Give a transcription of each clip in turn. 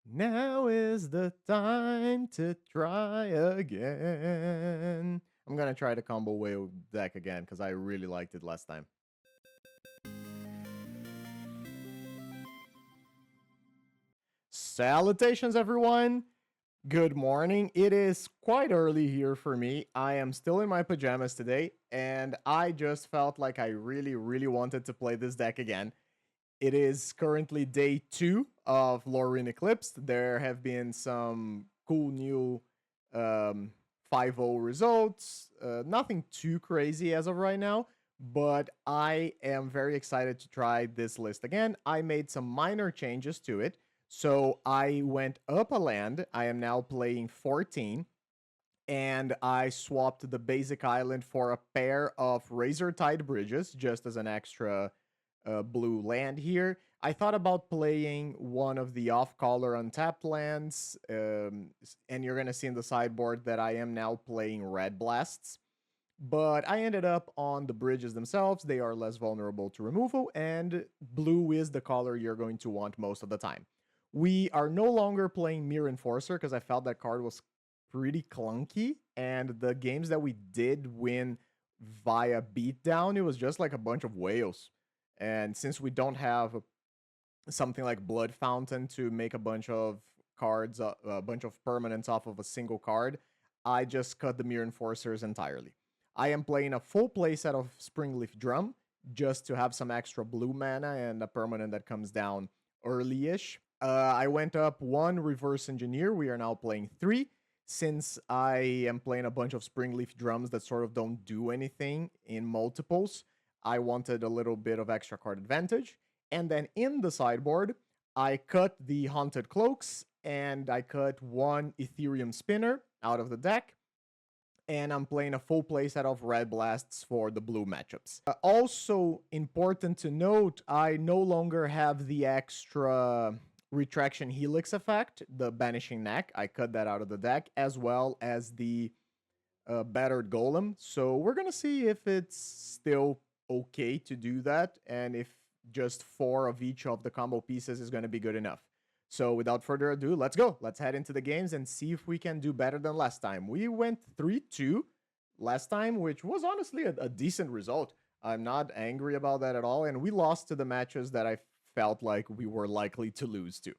Now is the time to try again. I'm gonna try the combo whale deck again because I really liked it last time. Salutations, everyone! Good morning. It is quite early here for me. I am still in my pajamas today, and I just felt like I really wanted to play this deck again. It is currently day 2 of Lorraine Eclipse. There have been some cool new 5-0 results. Nothing too crazy as of right now, but I am very excited to try this list again. I made some minor changes to it. So I went up a land. I am now playing 14. And I swapped the basic island for a pair of Razor Tide Bridges, just as an extra blue land here. I thought about playing one of the off-color untapped lands, and you're going to see in the sideboard that I am now playing Red Blasts. But I ended up on the bridges themselves. They are less vulnerable to removal, and blue is the color you're going to want most of the time. We are no longer playing Mirror Enforcer because I felt that card was pretty clunky, and the games that we did win via beatdown, it was just like a bunch of whales. And since we don't have something like Blood Fountain to make a bunch of cards, a bunch of permanents off of a single card, I just cut the Mirror Enforcers entirely. I am playing a full playset of Springleaf Drum just to have some extra blue mana and a permanent that comes down early-ish. I went up 1 Reverse Engineer. We are now playing 3. Since I am playing a bunch of Springleaf Drums that sort of don't do anything in multiples, I wanted a little bit of extra card advantage. And then in the sideboard, I cut the Haunted Cloaks and I cut 1 Ethereum Spinner out of the deck. And I'm playing a full playset of Red Blasts for the blue matchups. Also important to note, I no longer have the extra Retraction Helix effect, the Banishing Neck. I cut that out of the deck, as well as the Battered Golem. So we're going to see if it's still okay to do that, and if just 4 of each of the combo pieces is going to be good enough. So without further ado, let's go. Let's head into the games and see if we can do better than last time. We went 3-2 last time, which was honestly a decent result. I'm not angry about that at all, and we lost to the matches that I felt like we were likely to lose to.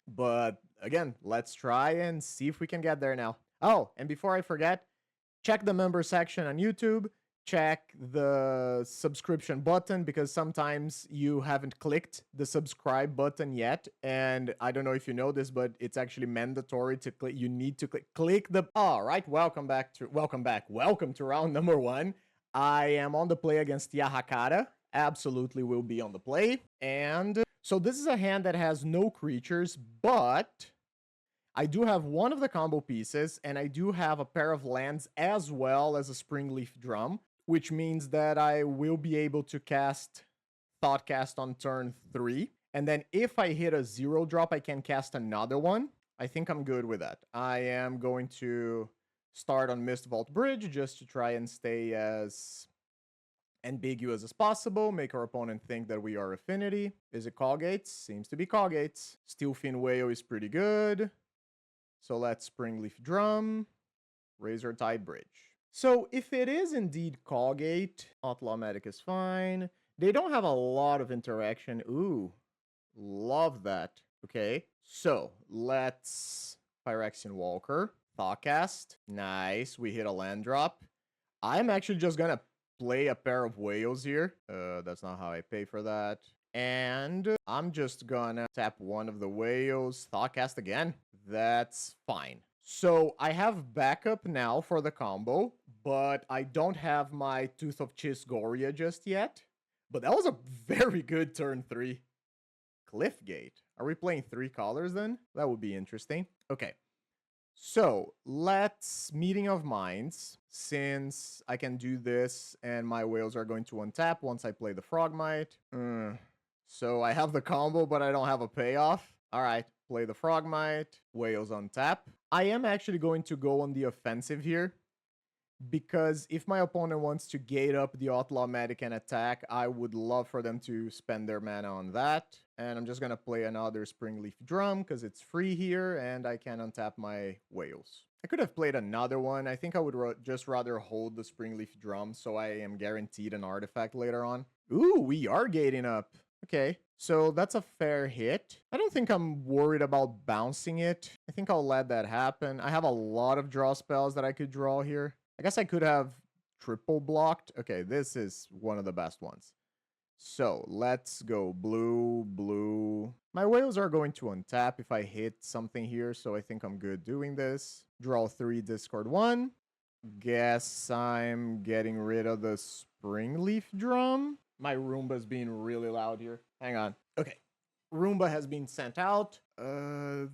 But again, let's try and see if we can get there now. Oh, and before I forget, check the member section on YouTube. Check the subscription button because sometimes you haven't clicked the subscribe button yet. And I don't know if you know this, but it's actually mandatory to click. You need to click the. All right, welcome to round number 1. I am on the play against Yahakara. Absolutely will be on the play. And so this is a hand that has no creatures, but I do have one of the combo pieces, and I do have a pair of lands as well as a Springleaf Drum, which means that I will be able to cast Thoughtcast on turn 3. And then if I hit a 0-drop, I can cast another one. I think I'm good with that. I am going to start on Mist Vault Bridge just to try and stay as ambiguous as possible, make our opponent think that we are Affinity. Is it Callgates? Seems to be Callgates. Steelfin Whale is pretty good. So let's Springleaf Drum, Razor Tide Bridge. So if it is indeed Callgate, Outlaw-matic is fine. They don't have a lot of interaction. Ooh, love that. Okay, so let's Phyrexian Walker, Thoughtcast. Nice, we hit a land drop. I'm actually just gonna play a pair of whales here. That's not how I pay for that. And I'm just gonna tap one of the whales, Thoughtcast again. That's fine. So I have backup now for the combo, but I don't have my Tooth of Chisgoria just yet. But that was a very good turn 3. Cliffgate. Are we playing 3 colors then? That would be interesting. Okay. So let's Meeting of Minds, since I can do this and my whales are going to untap once I play the Frogmite. So I have the combo, but I don't have a payoff. All right, play the Frogmite, whales untap. I am actually going to go on the offensive here, because if my opponent wants to gate up the Outlaw-matic and attack, I would love for them to spend their mana on that. And I'm just going to play another springleaf drum because it's free here and I can untap my whales. I could have played another one. I think I would just rather hold the springleaf drum so I am guaranteed an artifact later on. Ooh, we are gating up. Okay, so that's a fair hit. I don't think I'm worried about bouncing it. I think I'll let that happen. I have a lot of draw spells that I could draw here. I guess I could have triple blocked. Okay, this is one of the best ones. So let's go blue, blue. My whales are going to untap if I hit something here, so I think I'm good doing this. Draw 3, discard 1. Guess I'm getting rid of the springleaf drum. My Roomba's being really loud here. Hang on. Okay. Roomba has been sent out. How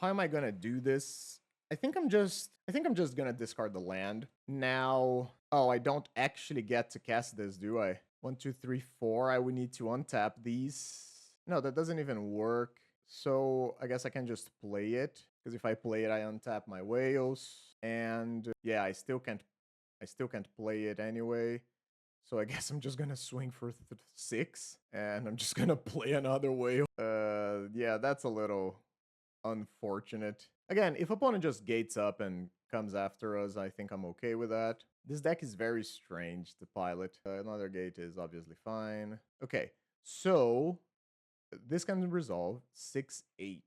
am I gonna do this? I think I'm just gonna discard the land. Now, oh, I don't actually get to cast this, do I? 1, 2, 3, 4. I would need to untap these. No, that doesn't even work. So I guess I can just play it. Because if I play it, I untap my whales. And yeah, I still can't play it anyway. So I guess I'm just gonna swing for 6. And I'm just gonna play another whale. Yeah, that's a little unfortunate. Again, if opponent just gates up and comes after us, I think I'm okay with that. This deck is very strange to pilot. Another gate is obviously fine. Okay, so this can resolve 6-8.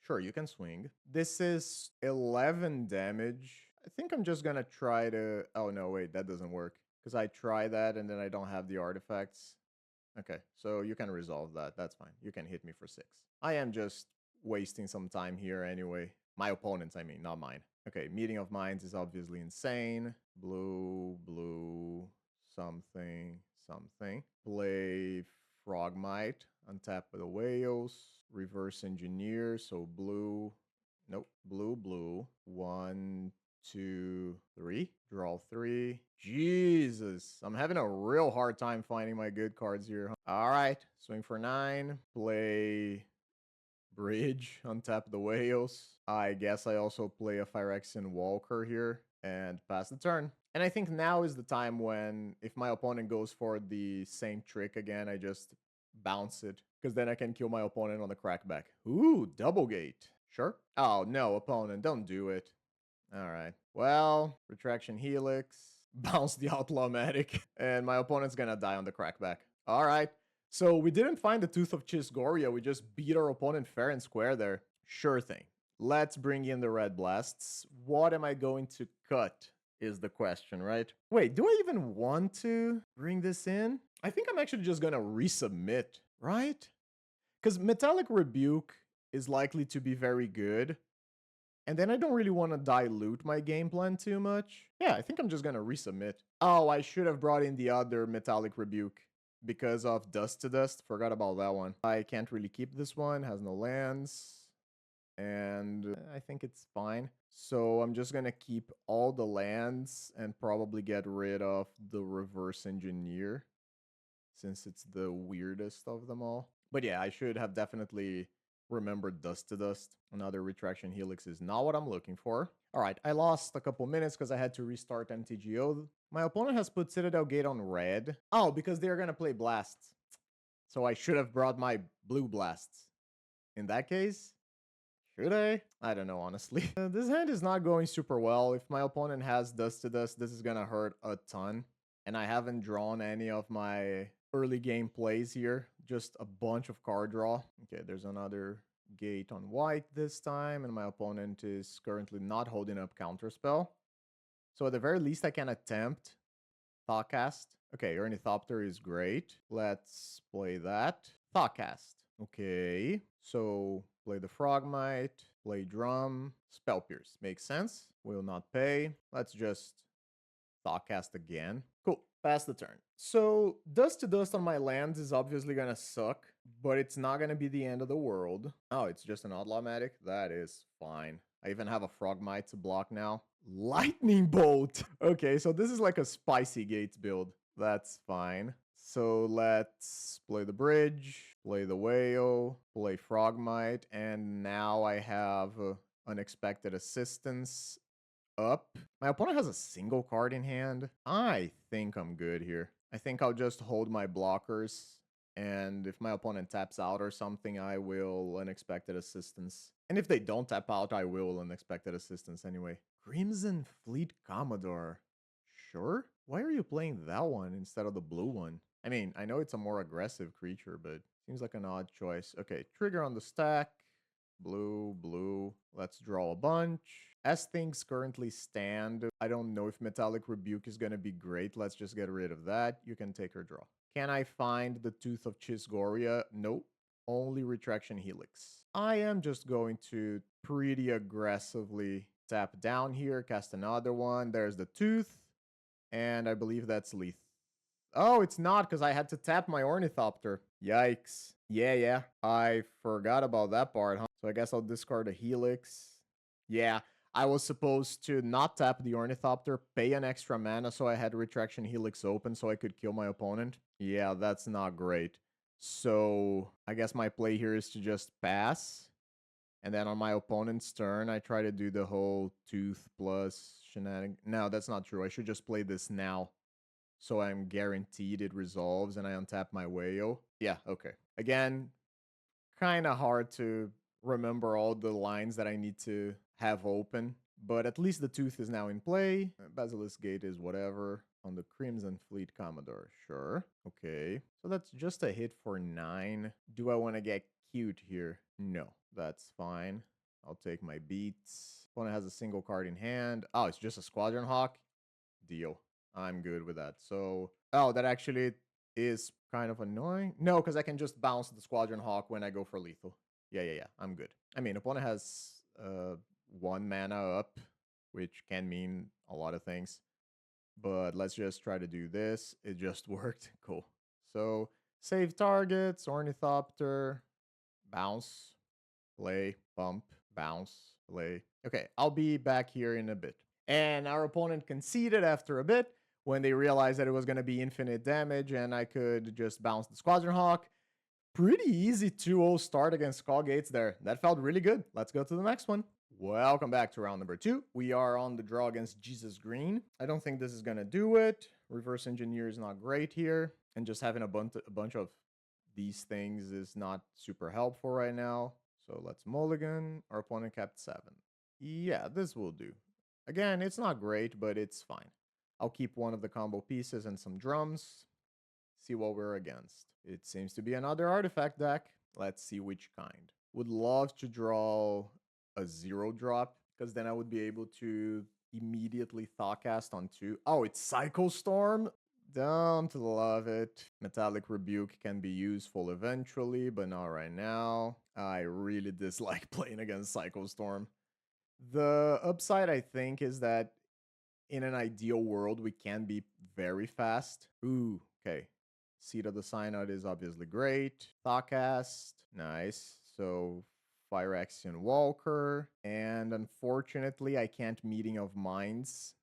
Sure, you can swing. This is 11 damage. I think I'm just gonna try to... Oh, no, wait, that doesn't work. Because I try that and then I don't have the artifacts. Okay, so you can resolve that. That's fine. You can hit me for 6. I am just wasting some time here anyway. My opponents, I mean, not mine. Okay, Meeting of Minds is obviously insane. Blue, blue, something, something. Play Frogmite, untap the whales. Reverse Engineer, so blue. Nope, blue, blue. 1, 2, 3. Draw 3. Jesus, I'm having a real hard time finding my good cards here. All right, swing for 9. Play Bridge, untap the whales. I guess I also play a Phyrexian Walker here and pass the turn. And I think now is the time when, if my opponent goes for the same trick again, I just bounce it. Because then I can kill my opponent on the crackback. Ooh, double gate. Sure. Oh, no, opponent, don't do it. All right. Well, Retraction Helix. Bounce the Outlaw-matic. And my opponent's gonna die on the crackback. All right. So we didn't find the Tooth of Chisgoria. We just beat our opponent fair and square there. Sure thing. Let's bring in the Red Blasts. What am I going to cut is the question, right? Wait, do I even want to bring this in? I think I'm actually just going to resubmit, right? Because Metallic Rebuke is likely to be very good. And then I don't really want to dilute my game plan too much. Yeah, I think I'm just going to resubmit. Oh, I should have brought in the other Metallic Rebuke. Because of Dust to Dust. Forgot about that one. I can't really keep this one. Has no lands. And I think it's fine. So I'm just going to keep all the lands and probably get rid of the Reverse Engineer. Since it's the weirdest of them all. But yeah, I should have definitely remembered Dust to Dust. Another Retraction Helix is not what I'm looking for. All right, I lost a couple minutes because I had to restart MTGO. My opponent has put Citadel Gate on red. Oh, because they're going to play Blasts. So I should have brought my blue Blasts. In that case, should I? I don't know, honestly. This hand is not going super well. If my opponent has Dust to Dust, this is going to hurt a ton. And I haven't drawn any of my early game plays here. Just a bunch of card draw. Okay, there's another gate on white this time. And my opponent is currently not holding up Counterspell. So at the very least, I can attempt Thoughtcast. Okay, Ornithopter is great. Let's play that. Thoughtcast. Okay, so play the Frogmite, play Drum, Spell Pierce. Makes sense. Will not pay. Let's just Thoughtcast again. Cool, pass the turn. So Dust to Dust on my lands is obviously gonna suck, but it's not gonna be the end of the world. Oh, it's just an Outlaw-matic? That is fine. I even have a Frogmite to block now. Lightning Bolt! Okay, so this is like a spicy gates build. That's fine. So let's play the Bridge, play the Whale, play Frogmite, and now I have Unexpected Assistance up. My opponent has a single card in hand. I think I'm good here. I think I'll just hold my blockers And if my opponent taps out or something, I will unexpected assistance. And if they don't tap out, I will unexpected assistance anyway. Crimson Fleet Commodore. Sure? Why are you playing that one instead of the blue one? I mean, I know it's a more aggressive creature, but seems like an odd choice. Okay, trigger on the stack. Blue, blue. Let's draw a bunch. As things currently stand, I don't know if Metallic Rebuke is going to be great. Let's just get rid of that. You can take or draw. Can I find the Tooth of Chisgoria? Nope. Only Retraction Helix. I am just going to pretty aggressively tap down here, cast another one. There's the Tooth, and I believe that's Leaf. Oh, it's not because I had to tap my Ornithopter. Yikes. Yeah. I forgot about that part, huh? So I guess I'll discard a Helix. Yeah, I was supposed to not tap the Ornithopter, pay an extra mana so I had Retraction Helix open so I could kill my opponent. Yeah, that's not great. So I guess my play here is to just pass. And then on my opponent's turn, I try to do the whole Tooth plus shenanigan. No, that's not true. I should just play this now. So I'm guaranteed it resolves and I untap my Whale. Yeah, okay. Again, kind of hard to remember all the lines that I need to have open. But at least the Tooth is now in play. Basilisk Gate is whatever. On the Crimson Fleet Commodore, sure. Okay. So that's just a hit for 9. Do I want to get cute here? No, that's fine. I'll take my beats. Opponent has a single card in hand. Oh, it's just a Squadron Hawk? Deal. I'm good with that. So, oh, that actually is kind of annoying. No, because I can just bounce the Squadron Hawk when I go for lethal. Yeah. I'm good. I mean, opponent has 1 mana up, which can mean a lot of things. But let's just try to do this. It just worked. Cool. So, save targets, Ornithopter, bounce, play, bump, bounce, play. Okay, I'll be back here in a bit. And our opponent conceded after a bit when they realized that it was going to be infinite damage and I could just bounce the Squadron Hawk. Pretty easy 2-0 start against Skull Gates there. That felt really good. Let's go to the next one. Welcome back to round number 2. We are on the draw against Jesus Green. I don't think this is going to do it. Reverse Engineer is not great here. And just having a bunch of these things is not super helpful right now. So let's mulligan. Our opponent kept 7. Yeah, this will do. Again, it's not great, but it's fine. I'll keep one of the combo pieces and some drums. See what we're against. It seems to be another artifact deck. Let's see which kind. Would love to draw a 0 drop, because then I would be able to immediately Thoughtcast on 2. Oh, it's Cycle Storm? Don't love it. Metallic Rebuke can be useful eventually, but not right now. I really dislike playing against Cycle Storm. The upside, I think, is that in an ideal world, we can be very fast. Ooh, okay. Seed of the Synod is obviously great. Thoughtcast, nice. So Phyrexian Walker. And unfortunately, I can't Meeting of Minds.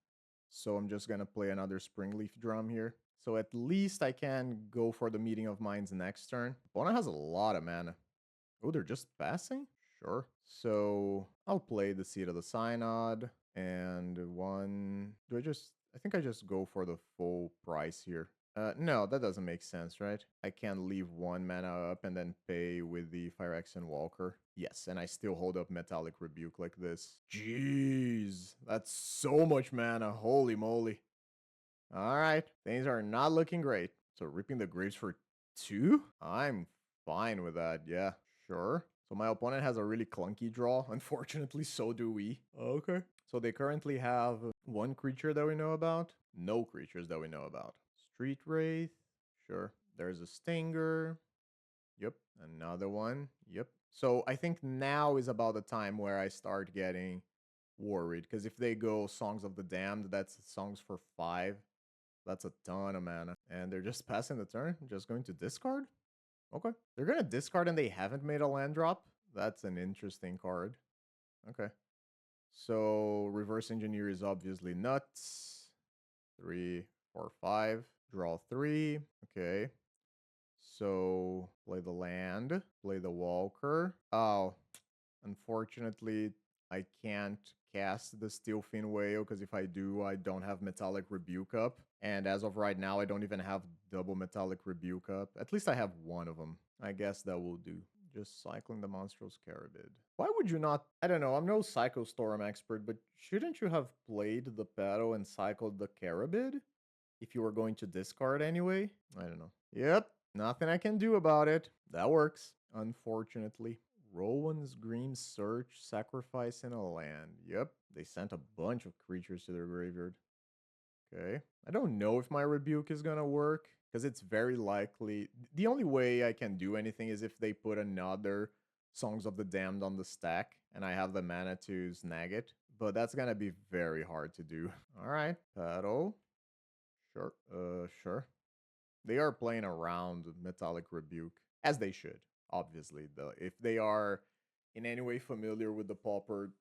So I'm just going to play another Springleaf drum here. So at least I can go for the Meeting of Minds next turn. Opponent has a lot of mana. Oh, they're just passing? Sure. So I'll play the Seed of the Synod. And one... I think I just go for the full price here. No, that doesn't make sense, right? I can't leave 1 mana up and then pay with the Phyrexian Walker. Yes, and I still hold up Metallic Rebuke like this. Jeez, that's so much mana. Holy moly. All right, things are not looking great. So Ripping the Graves for 2? I'm fine with that, yeah, sure. So my opponent has a really clunky draw. Unfortunately, so do we. Okay. So they currently have 1 creature that we know about. No creatures that we know about. Street Wraith. Sure. There's a Stinger. Yep. Another one. Yep. So I think now is about the time where I start getting worried. Because if they go Songs of the Damned, that's songs for 5. That's a ton of mana. And they're just passing the turn. Just going to discard? Okay. They're going to discard and they haven't made a land drop? That's an interesting card. Okay. So Reverse Engineer is obviously nuts. 3, 4, 5. Draw 3. Okay. So play the land. Play the Walker. Oh, unfortunately, I can't cast the Steelfin Whale because if I do, I don't have Metallic Rebuke up. And as of right now, I don't even have double Metallic Rebuke up. At least I have one of them. I guess that will do. Just cycling the Monstrous Carabid. Why would you not? I don't know. I'm no Psycho Storm expert, but shouldn't you have played the Paddle and cycled the Carabid? If you were going to discard anyway? I don't know. Yep. Nothing I can do about it. That works, unfortunately. Rowan's Green Search, sacrificing a land. Yep, they sent a bunch of creatures to their graveyard. Okay. I don't know if my rebuke is gonna work, because it's very likely... The only way I can do anything is if they put another Songs of the Damned on the stack, and I have the mana to snag it. But that's gonna be very hard to do. Alright, Paddle. Sure, sure. They are playing around Metallic Rebuke, as they should, obviously. Though, if they are in any way familiar with the Pauper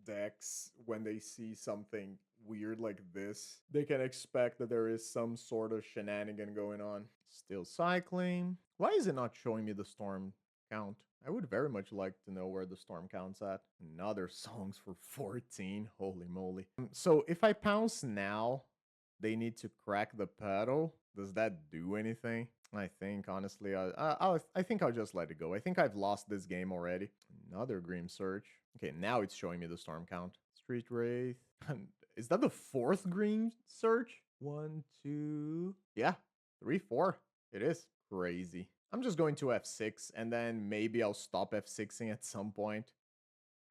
decks, when they see something weird like this, they can expect that there is some sort of shenanigan going on. Still cycling. Why is it not showing me the storm count? I would very much like to know where the storm count's at. Another songs for 14. Holy moly. So if I pounce now, they need to crack the paddle. Does that do anything? I think, honestly, I think I'll just let it go. I think I've lost this game already. Another Grim Search. Okay, now it's showing me the storm count. Street Wraith. Is that the fourth Green Search? 1, 2... Yeah, 3, 4. It is. Crazy. I'm just going to F6, and then maybe I'll stop F6ing at some point.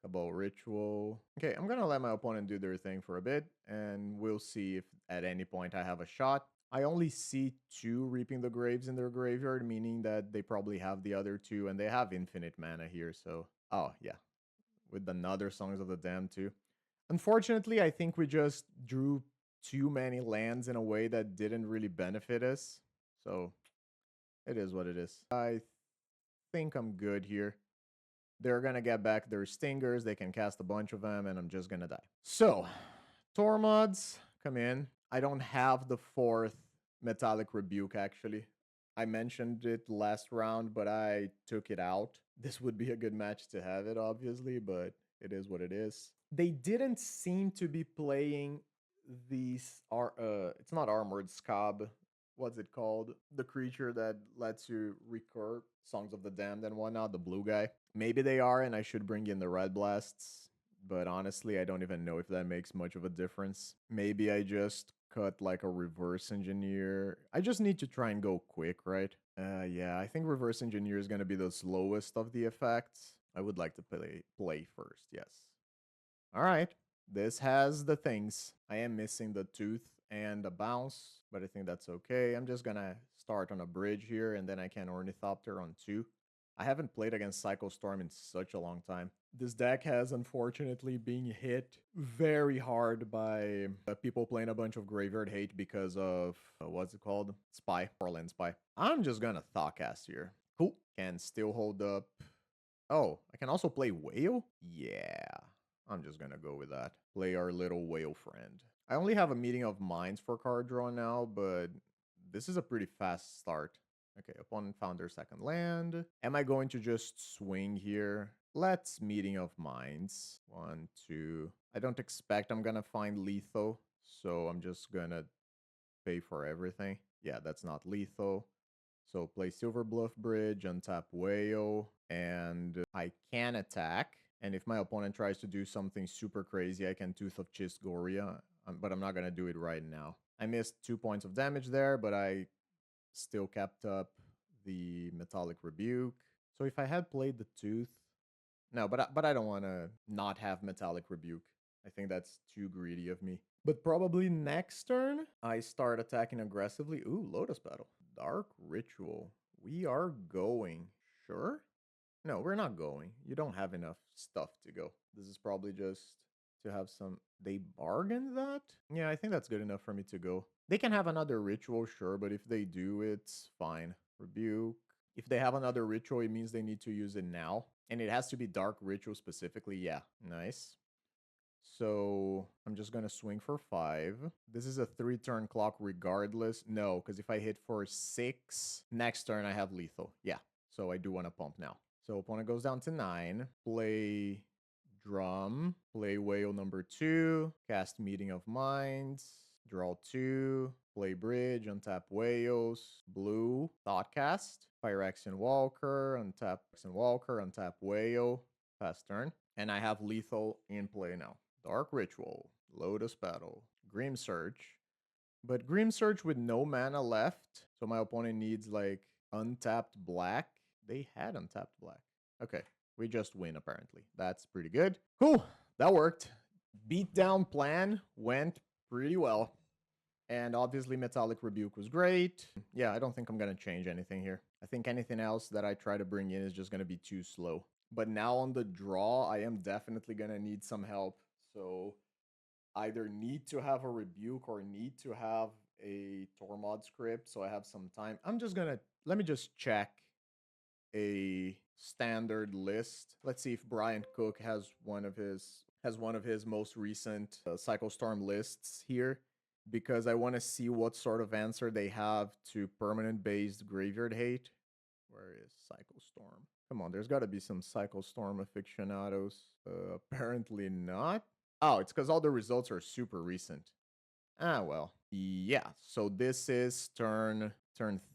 Cabal Ritual. Okay, I'm gonna let my opponent do their thing for a bit, and we'll see if at any point I have a shot. I only see 2 Reaping the Graves in their graveyard, meaning that they probably have the other 2, and they have infinite mana here, so... Oh, yeah. With another Songs of the Damned, too. Unfortunately, I think we just drew too many lands in a way that didn't really benefit us, so it is what it is. I think I'm good here. They're gonna get back their stingers, they can cast a bunch of them, and I'm just gonna die. So, Tormods, come in. I don't have the 4th Metallic Rebuke, actually. I mentioned it last round, but I took it out. This would be a good match to have it, obviously, but it is what it is. They didn't seem to be playing these... it's not Armored Scab. What's it called? The creature that lets you recur Songs of the Damned and whatnot, the blue guy. Maybe they are, and I should bring in the Red Blasts. But honestly, I don't even know if that makes much of a difference. Maybe I just cut like a Reverse Engineer. I just need to try and go quick, right? Yeah, I think Reverse Engineer is going to be the slowest of the effects. I would like to play first, yes. All right. This has the things. I am missing the Tooth and a Bounce, but I think that's okay. I'm just gonna start on a bridge here, and then I can Ornithopter on 2. I haven't played against Psycho Storm in such a long time. This deck has unfortunately been hit very hard by people playing a bunch of Graveyard Hate because of, what's it called? Spy, Orland Spy. I'm just gonna Thoughtcast here. Cool. Can still hold up. Oh, I can also play Whale? Yeah. I'm just gonna go with that. Play our little whale friend. I only have a Meeting of Minds for card draw now, but this is a pretty fast start. Okay, opponent found their 2nd land. Am I going to just swing here? Let's Meeting of Minds. 1, 2. I don't expect I'm gonna find lethal, so I'm just gonna pay for everything. Yeah, that's not lethal. So play Silver Bluff Bridge, untap Whale, and I can attack. And if my opponent tries to do something super crazy, I can Tooth of Chisgoria, but I'm not going to do it right now. I missed 2 points of damage there, but I still kept up the Metallic Rebuke. So if I had played the Tooth... No, but I don't want to not have Metallic Rebuke. I think that's too greedy of me. But probably next turn, I start attacking aggressively. Ooh, Lotus Battle. Dark Ritual. We are going. Sure? No, we're not going. You don't have enough stuff to go. This is probably just to have some... They bargained that? Yeah, I think that's good enough for me to go. They can have another ritual, sure, but if they do, it's fine. Rebuke. If they have another ritual, it means they need to use it now. And it has to be Dark Ritual specifically. Yeah, nice. So I'm just going to swing for 5. This is a 3-turn clock regardless. No, because if I hit for 6, next turn I have lethal. Yeah, so I do want to pump now. So opponent goes down to 9. Play drum, play whale number 2, cast Meeting of Minds, draw 2, play bridge, untap whales, blue, thoughtcast, Phyrexian Walker, untap whale, pass turn. And I have lethal in play now. Dark Ritual, Lotus Battle, Grim Surge. But Grim Surge with no mana left, so my opponent needs like untapped black. They had untapped black. Okay, we just win apparently. That's pretty good. Cool, that worked. Beatdown plan went pretty well. And obviously Metallic Rebuke was great. Yeah, I don't think I'm going to change anything here. I think anything else that I try to bring in is just going to be too slow. But now on the draw, I am definitely going to need some help. So either need to have a Rebuke or need to have a Tormod script so I have some time. I'm just going to, let me just check a standard list. Let's see if Brian Cook has one of his most recent Cycle Storm lists here, because I want to see what sort of answer they have to permanent based graveyard hate. Where is Cycle Storm? Come on, there's got to be some Cycle Storm aficionados. Apparently not. Oh, it's because all the results are super recent. Ah, well. Yeah, so this is turn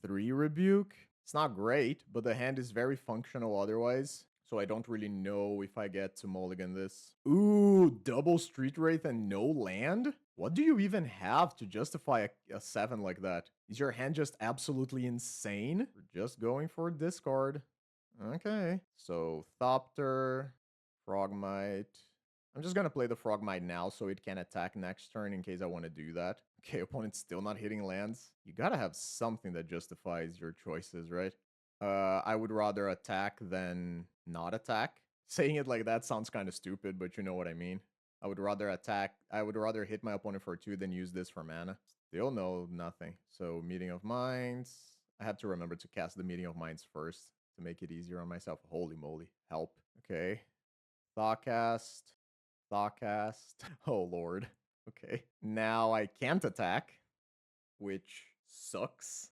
3 Rebuke. It's not great, but the hand is very functional otherwise. So I don't really know if I get to mulligan this. Ooh, double Street Wraith and no land? What do you even have to justify a 7 like that? Is your hand just absolutely insane? We're just going for discard. Okay. So Thopter, Frogmite. I'm just gonna play the Frogmite now so it can attack next turn in case I want to do that. Okay, opponent's still not hitting lands. You gotta have something that justifies your choices, right? I would rather attack than not attack. Saying it like that sounds kind of stupid, but you know what I mean. I would rather attack. I would rather hit my opponent for 2 than use this for mana. Still no, nothing. So Meeting of Minds. I have to remember to cast the Meeting of Minds first to make it easier on myself. Holy moly. Help. Okay. Thoughtcast. Thoughtcast. Oh, Lord. Okay. Now I can't attack, which sucks.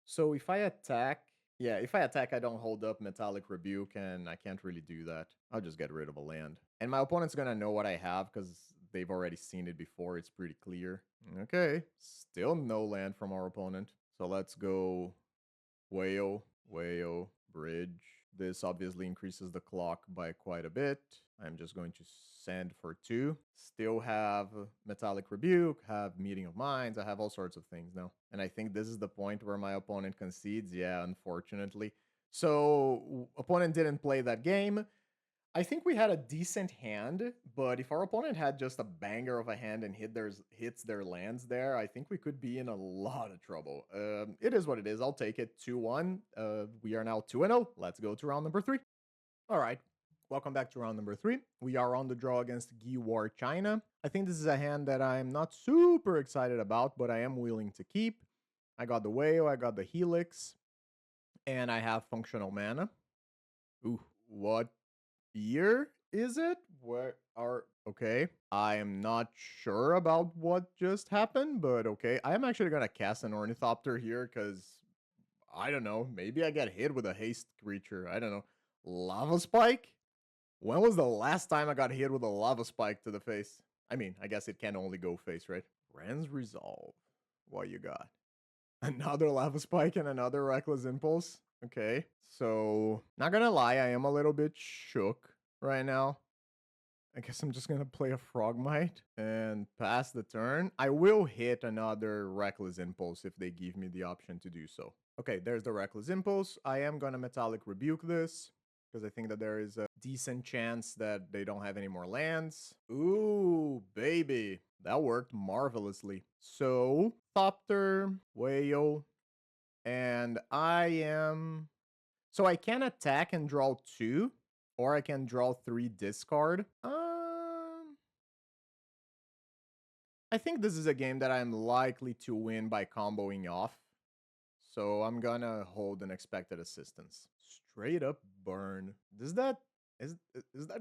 So if I attack, yeah, if I attack, I don't hold up Metallic Rebuke, and I can't really do that. I'll just get rid of a land. And my opponent's gonna know what I have, because they've already seen it before. It's pretty clear. Okay, still no land from our opponent. So let's go Whale, Whale, Bridge. This obviously increases the clock by quite a bit. I'm just going to send for 2. Still have Metallic Rebuke, have Meeting of Minds. I have all sorts of things now. And I think this is the point where my opponent concedes. Yeah, unfortunately. So opponent didn't play that game. I think we had a decent hand, but if our opponent had just a banger of a hand and hits their lands there, I think we could be in a lot of trouble. It is what it is. I'll take it 2-1. We are now 2-0. Let's go to round number 3. All right. Welcome back to round number 3. We are on the draw against Guiwarchina. I think this is a hand that I'm not super excited about, but I am willing to keep. I got the Whale, I got the Helix, and I have functional mana. Ooh, what year is it? Where are... Okay, I am not sure about what just happened, but okay. I am actually going to cast an Ornithopter here because, I don't know, maybe I get hit with a haste creature. I don't know. Lava Spike? When was the last time I got hit with a Lava Spike to the face? I mean, I guess it can only go face, right? Ren's Resolve. What you got? Another Lava Spike and another Reckless Impulse? Okay, so not gonna lie, I am a little bit shook right now. I guess I'm just gonna play a Frogmite and pass the turn. I will hit another Reckless Impulse if they give me the option to do so. Okay, there's the Reckless Impulse. I am gonna Metallic Rebuke this, because I think that there is a decent chance that they don't have any more lands. Ooh, baby. That worked marvelously. So, Thopter, Whale, and I am... So I can attack and draw 2, or I can draw 3 discard. I think this is a game that I'm likely to win by comboing off. So I'm gonna hold an Expected Assistance. Straight up burn. Is that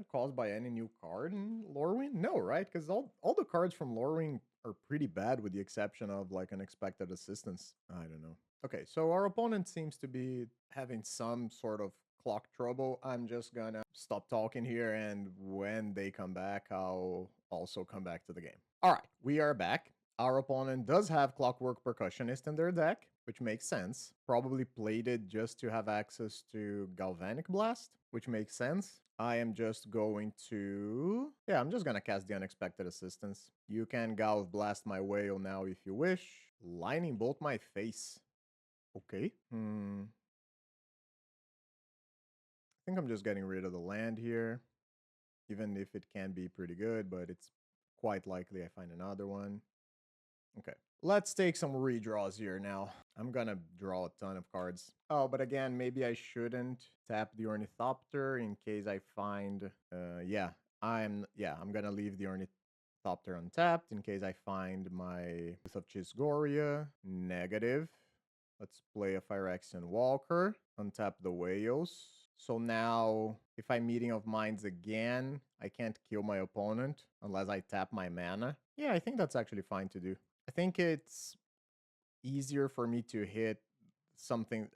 caused by any new card in Lorwyn? No, right? Because all the cards from Lorwyn are pretty bad with the exception of like an Expected Assistance. I don't know. Okay, so our opponent seems to be having some sort of clock trouble, I'm just gonna stop talking here, and when they come back, I'll also come back to the game. All right, we are back. Our opponent does have Clockwork Percussionist in their deck, which makes sense. Probably played it just to have access to Galvanic Blast, which makes sense. I am just going to... Yeah, I'm just gonna cast the Unexpected Assistance. You can Galv Blast my whale now if you wish. Lightning Bolt my face. Okay. I think I'm just getting rid of the land here, even if it can be pretty good, but it's quite likely I find another one. Okay, let's take some redraws here now. I'm gonna draw a ton of cards. Oh, but again, maybe I shouldn't tap the Ornithopter in case I find, I'm gonna leave the Ornithopter untapped in case I find my Youth of Chisgoria. Negative. Let's play a Phyrexian Walker, untap the Whales. So now, if I'm Meeting of Minds again, I can't kill my opponent unless I tap my mana. Yeah, I think that's actually fine to do. I think it's easier for me to hit something,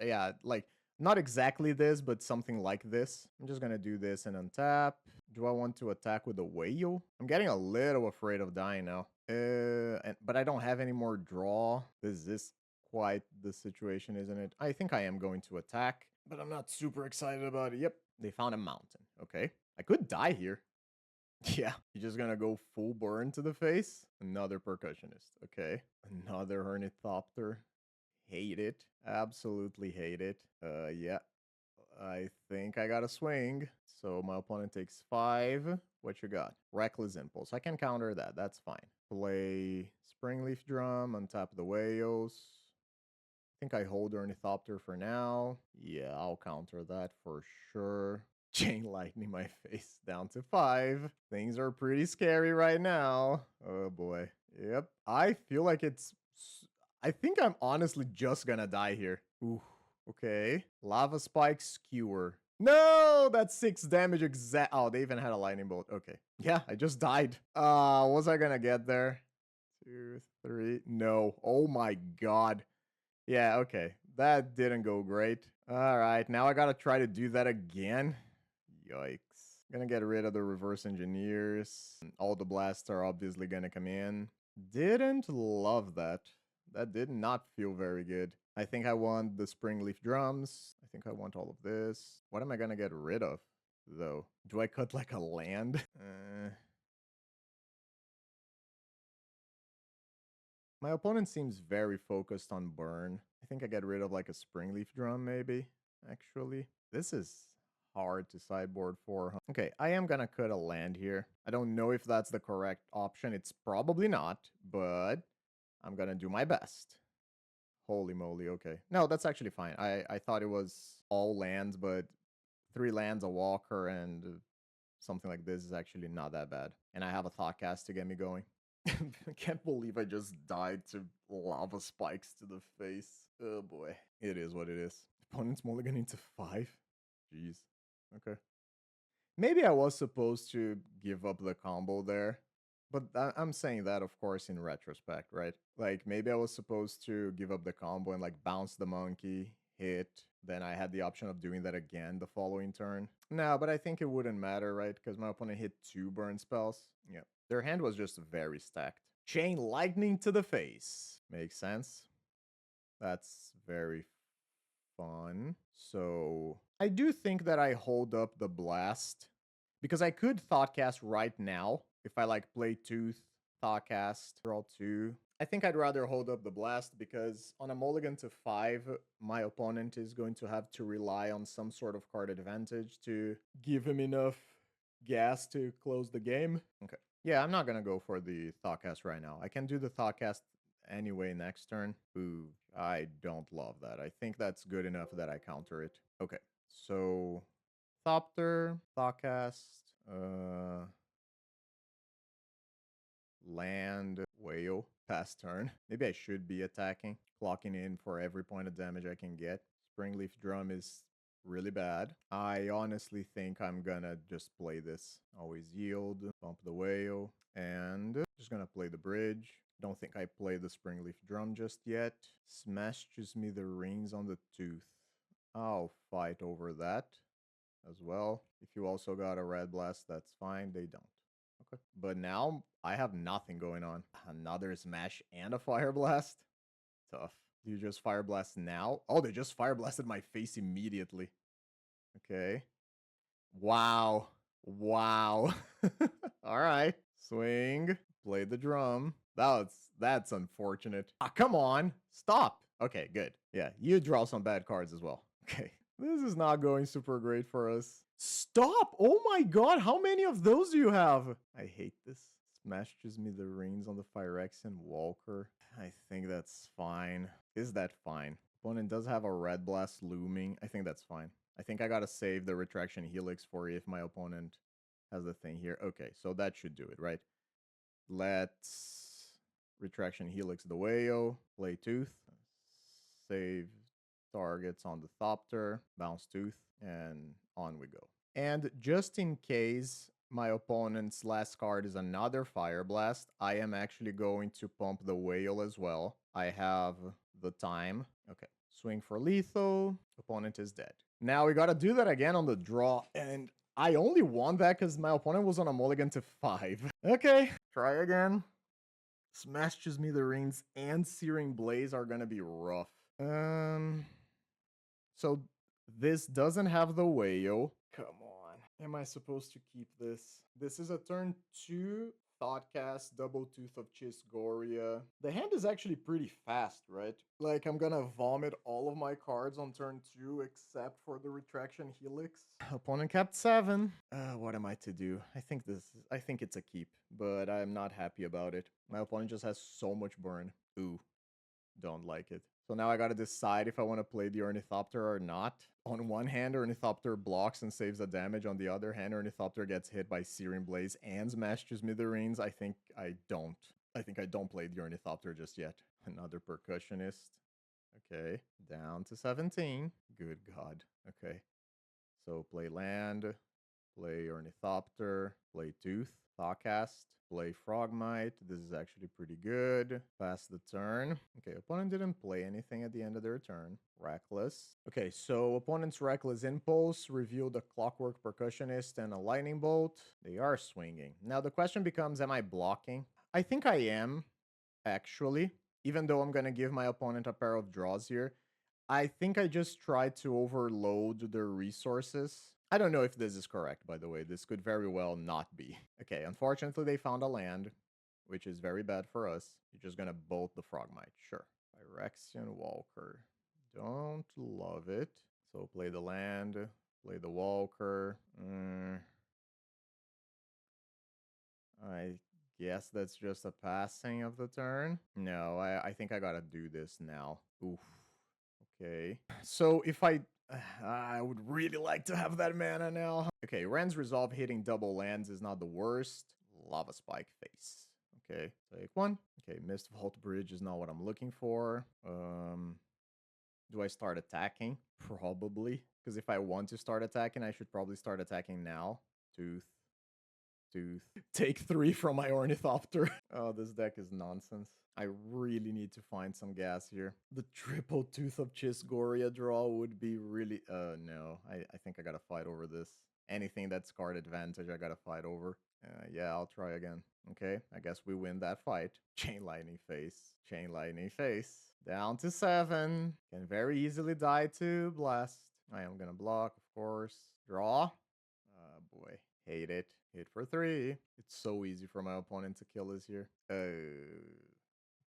like, not exactly this, but something like this. I'm just gonna do this and untap. Do I want to attack with a whale? I'm getting a little afraid of dying now. But I don't have any more draw. This is quite the situation, isn't it? I think I am going to attack, but I'm not super excited about it. Yep, they found a mountain. Okay, I could die here. Yeah, you're just gonna go full burn to the face. Another percussionist. Okay, another ornithopter. Hate it. Absolutely hate it. Yeah. I think I got a swing. So my opponent takes 5. What you got? Reckless Impulse. I can counter that. That's fine. Play Springleaf Drum on top of the Whales. I think I hold Ornithopter for now. Yeah, I'll counter that for sure. Chain Lightning my face down to 5. Things are pretty scary right now. Oh boy. Yep. I feel like I think I'm honestly just gonna die here. Ooh. Okay. Lava Spike Skewer. No, that's 6 damage exact. Oh, they even had a lightning bolt. Okay. Yeah, I just died. Was I gonna get there? 2, 3. No. Oh my god. Yeah, okay. That didn't go great. All right, now I gotta try to do that again. Yikes. Gonna get rid of the reverse engineers. All the blasts are obviously gonna come in. Didn't love that. That did not feel very good. I think I want the Springleaf drums. I think I want all of this. What am I gonna get rid of, though? Do I cut like a land? My opponent seems very focused on burn. I think I get rid of like a Springleaf drum, maybe, actually. This is hard to sideboard for. Huh? Okay, I am gonna cut a land here. I don't know if that's the correct option. It's probably not, but I'm gonna do my best. Holy moly, okay. No, that's actually fine. I thought it was all lands, but 3 lands, a walker, and something like this is actually not that bad. And I have a thought cast to get me going. I can't believe I just died to lava spikes to the face. Oh boy. It is what it is. Opponent's mulligan into 5? Jeez. Okay. Maybe I was supposed to give up the combo there. But I'm saying that, of course, in retrospect, right? Like, maybe I was supposed to give up the combo and, like, bounce the monkey, hit. Then I had the option of doing that again the following turn. No, but I think it wouldn't matter, right? Because my opponent hit 2 burn spells. Yeah. Their hand was just very stacked. Chain lightning to the face. Makes sense. That's very fun. So I do think that I hold up the blast because I could Thoughtcast right now if I like play Tooth, Thoughtcast, draw 2. I think I'd rather hold up the blast because on a mulligan to 5, my opponent is going to have to rely on some sort of card advantage to give him enough gas to close the game. Okay. Yeah, I'm not going to go for the Thoughtcast right now. I can do the Thoughtcast anyway next turn. Ooh, I don't love that. I think that's good enough that I counter it. Okay, so Thopter, Thoughtcast, land, whale, pass turn. Maybe I should be attacking, clocking in for every point of damage I can get. Springleaf Drum is really bad. I honestly think I'm gonna just play this. Always yield, bump the whale, and just gonna play the bridge. Don't think I play the Springleaf Drum just yet. Smashes me the rings on the tooth. I'll fight over that. as well. If you also got a red blast, that's fine. They don't. Okay. But now I have nothing going on. Another smash and a fire blast. Tough. Do you just fire blast now? Oh, they just fire blasted my face immediately. Okay. Wow. Wow. All right. Swing. Play the drum. That's unfortunate. Ah, come on. Stop. Okay, good. Yeah, you draw some bad cards as well. Okay. This is not going super great for us. Stop! Oh my god, how many of those do you have? I hate this. Smashes me the rings on the Phyrexian Walker. I think that's fine. Is that fine? Opponent does have a red blast looming. I think that's fine. I think I gotta save the retraction helix for if my opponent has the thing here. Okay, so that should do it, right? Let's retraction helix the whale, play tooth, save targets on the Thopter, bounce tooth, and on we go. And just in case my opponent's last card is another Fire Blast, I am actually going to pump the whale as well. I have the time. Okay, swing for lethal. Opponent is dead. Now we gotta do that again on the draw, and I only won that because my opponent was on a mulligan to 5. Okay, try again. Smashes me the rings and Searing Blaze are gonna be rough. So this doesn't have the whale. Come on. Am I supposed to keep this? This is a turn 2 Thoughtcast, Double Tooth of Chisgoria. The hand is actually pretty fast, right? Like, I'm gonna vomit all of my cards on turn 2 except for the Retraction Helix. Opponent kept 7. What am I to do? I think it's a keep, but I'm not happy about it. My opponent just has so much burn. Ooh, don't like it. So now I gotta decide if I want to play the Ornithopter or not. On one hand, Ornithopter blocks and saves the damage. On the other hand, Ornithopter gets hit by Searing Blaze and smashes Smithereens. I think I don't play the Ornithopter just yet. Another Percussionist. Okay, down to 17. Good God. Okay, so play land, play Ornithopter, play Tooth, Thawcast, play Frogmite. This is actually pretty good. Pass the turn. Okay, opponent didn't play anything at the end of their turn. Reckless. Okay, so opponent's Reckless Impulse revealed a Clockwork Percussionist and a Lightning Bolt. They are swinging. Now the question becomes, am I blocking? I think I am, actually. Even though I'm going to give my opponent a pair of draws here. I think I just tried to overload their resources. I don't know if this is correct, by the way. This could very well not be. Okay, unfortunately, they found a land, which is very bad for us. You're just gonna bolt the Frogmite, sure. Phyrexian Walker. Don't love it. So play the land, play the Walker. I guess that's just a passing of the turn. No, I think I gotta do this now. Oof. Okay. So if I would really like to have that mana now. Okay, Ren's Resolve hitting double lands is not the worst. Lava Spike face. Okay, take 1. Okay, Mist Vault Bridge is not what I'm looking for. Do I start attacking? Probably. Because if I want to start attacking, I should probably start attacking now. Tooth. Take 3 from my Ornithopter. Oh, this deck is nonsense. I really need to find some gas here. The triple Tooth of Chisgoria draw would be really... no. I think I gotta fight over this. Anything that's card advantage, I gotta fight over. Yeah, I'll try again. Okay, I guess we win that fight. Chain Lightning Face. Chain Lightning Face. Down to 7. Can very easily die to Blast. I am gonna block, of course. Draw. Boy. Hate it. Hit for 3. It's so easy for my opponent to kill us here.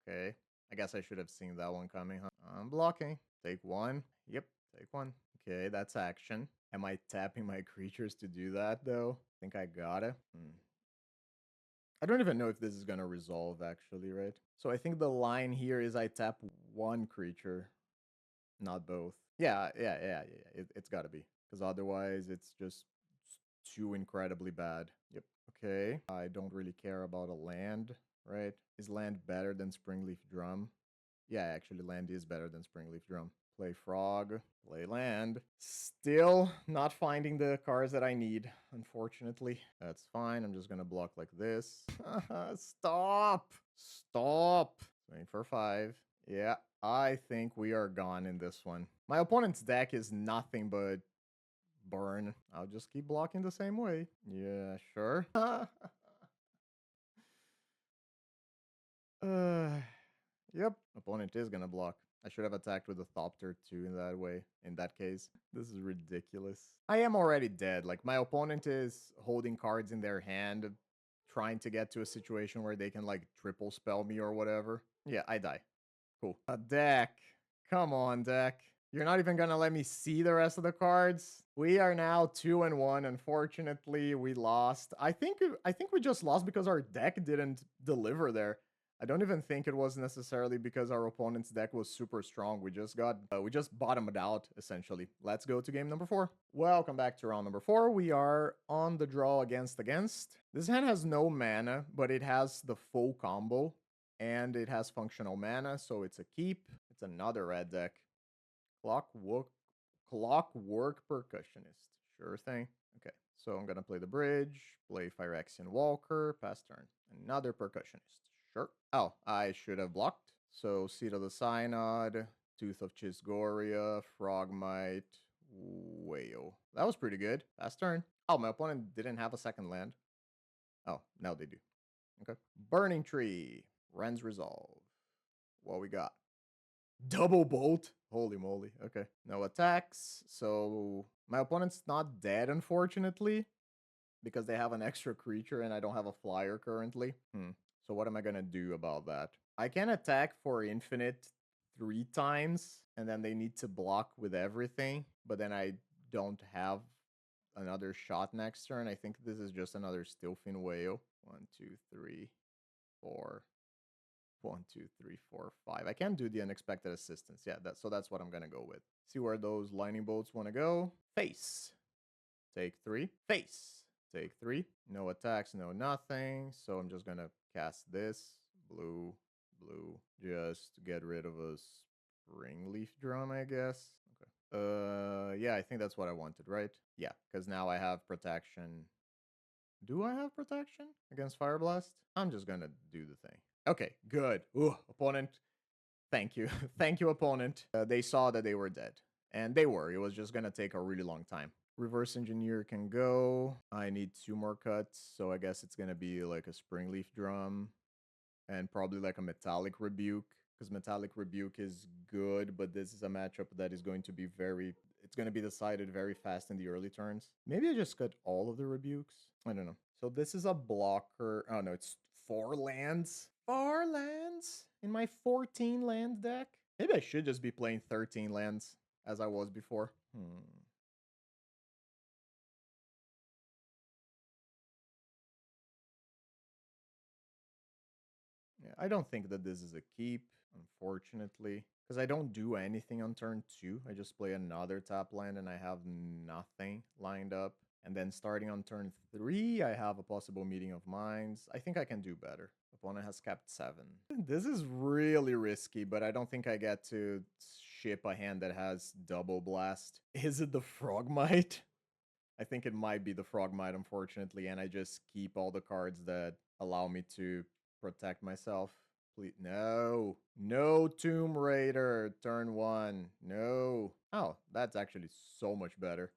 Okay. I guess I should have seen that one coming, huh? I'm blocking. Take 1. Yep, take 1. Okay, that's action. Am I tapping my creatures to do that, though? I think I gotta. I don't even know if this is gonna resolve, actually, right? So I think the line here is I tap 1 creature, not both. Yeah. It's gotta be. Because otherwise, it's just too incredibly bad. Yep. Okay. I don't really care about a land, right? Is land better than Springleaf Drum? Yeah, actually, land is better than Springleaf Drum. Play Frog. Play land. Still not finding the cards that I need, unfortunately. That's fine. I'm just gonna block like this. Stop! Stop! Swing for 5. Yeah, I think we are gone in this one. My opponent's deck is nothing but Burn. I'll just keep blocking the same way. Yeah, sure. Yep. Opponent is gonna block. I should have attacked with a Thopter too in that way. In that case. This is ridiculous. I am already dead. Like, my opponent is holding cards in their hand, trying to get to a situation where they can, like, triple spell me or whatever. Yeah, I die. Cool. A deck. Come on, deck. You're not even gonna let me see the rest of the cards. We are now 2-1. Unfortunately, we lost. I think we just lost because our deck didn't deliver there. I don't even think it was necessarily because our opponent's deck was super strong. We just bottomed out, essentially. Let's go to game number 4. Welcome back to round number 4. We are on the draw against. This hand has no mana, but it has the full combo. And it has functional mana, so it's a keep. It's another red deck. Clockwork Percussionist. Sure thing. Okay, so I'm gonna play the bridge, play Phyrexian Walker, pass turn. Another Percussionist. Sure. Oh, I should have blocked. So Seed of the Synod, Tooth of Chisgoria, Frogmite, Whale. That was pretty good. Pass turn. Oh, my opponent didn't have a second land. Oh, now they do. Okay. Burning Tree. Ren's Resolve. What we got? Double Bolt. Holy moly. Okay. No attacks. So my opponent's not dead, unfortunately, because they have an extra creature and I don't have a flyer currently. So what am I going to do about that? I can attack for infinite 3 times, and then they need to block with everything, but then I don't have another shot next turn. I think this is just another Steelfin Whale. 1, 2, 3, 4. 1, 2, 3, 4, 5. I can't do the unexpected assistance. Yeah, so that's what I'm gonna go with. See where those lightning bolts want to go. Face. Take 3. Face. Take 3. No attacks, no nothing. So I'm just gonna cast this. Blue, blue. Just to get rid of a springleaf drum, I guess. Okay. Yeah, I think that's what I wanted, right? Yeah, because now I have protection. Do I have protection against Fire Blast? I'm just gonna do the thing. Okay, good. Ooh, opponent. Thank you. Thank you, opponent. They saw that they were dead. And they were. It was just gonna take a really long time. Reverse Engineer can go. I need 2 more cuts, so I guess it's gonna be like a Springleaf Drum. And probably like a Metallic Rebuke. Because Metallic Rebuke is good, but this is a matchup that is going to be it's going to be decided very fast in the early turns. Maybe I just cut all of the Rebukes. I don't know. So this is a blocker. Oh, no, it's 4 lands. 4 lands in my 14 land deck? Maybe I should just be playing 13 lands as I was before. Yeah, I don't think that this is a keep, unfortunately, because I don't do anything on turn 2. I just play another tap land and I have nothing lined up. And then starting on turn 3, I have a possible Meeting of Minds. I think I can do better. Opponent has capped 7. This is really risky, but I don't think I get to ship a hand that has double blast. Is it the Frogmite? I think it might be the Frogmite, unfortunately, and I just keep all the cards that allow me to protect myself. Please, no. No Tomb Raider, turn 1. No. Oh, that's actually so much better.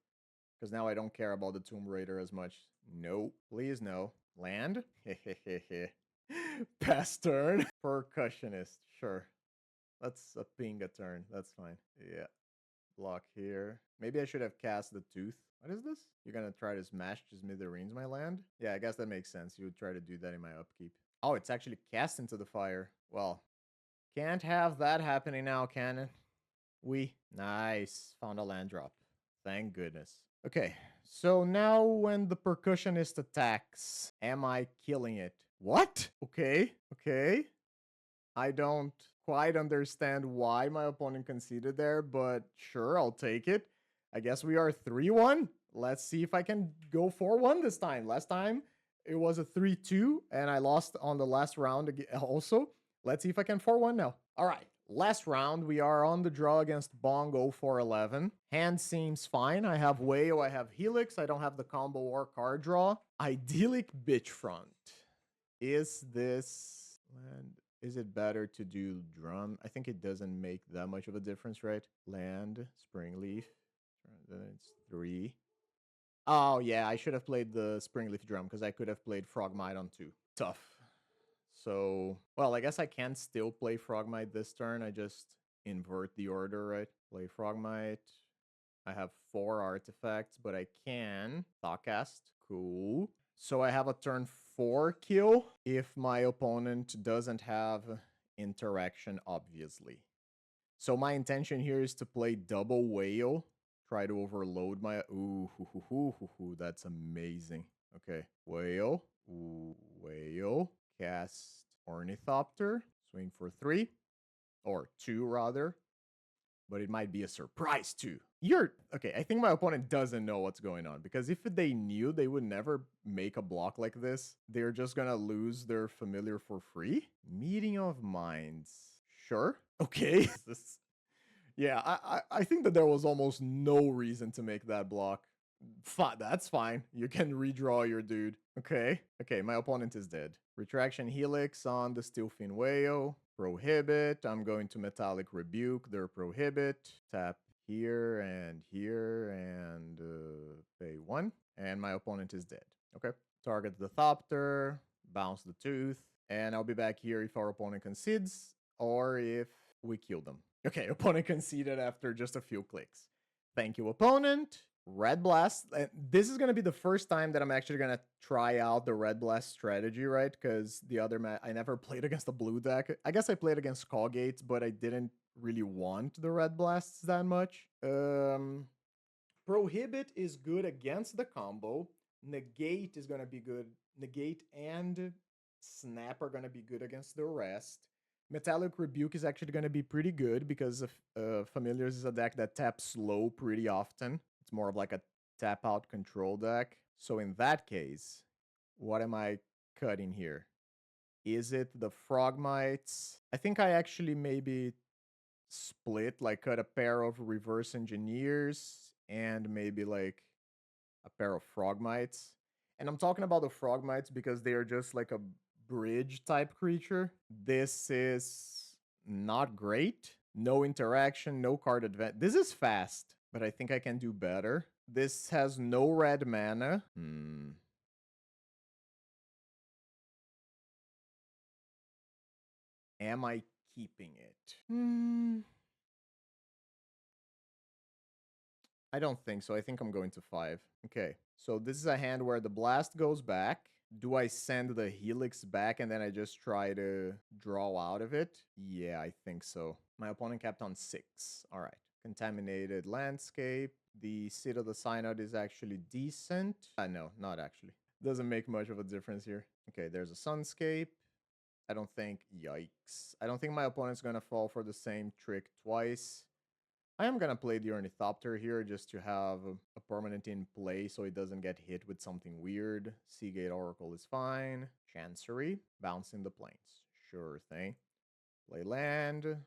Because now I don't care about the Tomb Raider as much. No. Please, no. Land? Hehehehe. Pass turn. Percussionist, sure. That's a ping a turn. That's fine. Yeah. Block here. Maybe I should have cast the Tooth. What is this? You're gonna try to smash to Smithereens my land? Yeah, I guess that makes sense. You would try to do that in my upkeep. Oh, it's actually cast into the fire. Well, can't have that happening now, can it? Nice. Found a land drop. Thank goodness. Okay, so now when the Percussionist attacks, am I killing it? What? Okay, okay. I don't quite understand why my opponent conceded there, but sure, I'll take it. I guess we are 3-1. Let's see if I can go 4-1 this time. Last time, it was a 3-2, and I lost on the last round also. Let's see if I can 4-1 now. All right, last round, we are on the draw against Bongo for 11. Hand seems fine. I have Whale, I have Helix. I don't have the combo or card draw. Idyllic Bitchfront. Is this land? Is it better to do drum? I think it doesn't make that much of a difference, right? Land, Springleaf. Then it's 3. Oh, yeah, I should have played the springleaf drum because I could have played Frogmite on 2. Tough. So, well, I guess I can still play Frogmite this turn. I just invert the order, right? Play Frogmite. I have 4 artifacts, but I can Thoughtcast. Cool. So I have a turn 4 kill if my opponent doesn't have interaction, obviously. So my intention here is to play double whale. Try to overload my... Ooh, that's amazing. Okay, whale. Ooh, whale. Cast Ornithopter. Swing for 3. Or 2, rather. But it might be a surprise, too. Okay, I think my opponent doesn't know what's going on. Because if they knew, they would never make a block like this. They're just gonna lose their familiar for free. Meeting of Minds. Sure. Okay. Yeah, I think that there was almost no reason to make that block. That's fine. You can redraw your dude. Okay. Okay, my opponent is dead. Retraction Helix on the Steelfin Whale. Prohibit. I'm going to Metallic Rebuke. They're prohibit. Tap here and pay 1. And my opponent is dead. Okay. Target the Thopter. Bounce the Tooth. And I'll be back here if our opponent concedes or if we kill them. Okay, opponent conceded after just a few clicks. Thank you, opponent. Red Blast. This is going to be the first time that I'm actually going to try out the Red Blast strategy, right? Because the other I never played against the blue deck. I guess I played against Skullgates, but I didn't really want the Red Blasts that much. Prohibit is good against the combo. Negate is going to be good. Negate and Snap are going to be good against the rest. Metallic Rebuke is actually going to be pretty good because Familiars is a deck that taps slow pretty often. It's more of like a tap out control deck. So in that case, what am I cutting here? Is it the Frogmites? I think I actually maybe split, like cut a pair of Reverse Engineers and maybe like a pair of Frogmites. And I'm talking about the Frogmites because they are just like a bridge type creature. This is not great. No interaction, no card advantage. This is fast, but I think I can do better. This has no red mana. Am I keeping it? I don't think so. I think I'm going to 5. Okay, so this is a hand where the blast goes back. Do I send the Helix back and then I just try to draw out of it? Yeah, I think so. My opponent capped on 6. All right. Contaminated Landscape. The Seat of the Synod is actually decent. No, not actually. Doesn't make much of a difference here. Okay, there's a Sunscape. I don't think... Yikes. I don't think my opponent's going to fall for the same trick twice. I am going to play the Ornithopter here just to have a permanent in play so it doesn't get hit with something weird. Seagate Oracle is fine. Chancery. Bouncing the Plains. Sure thing. Play land.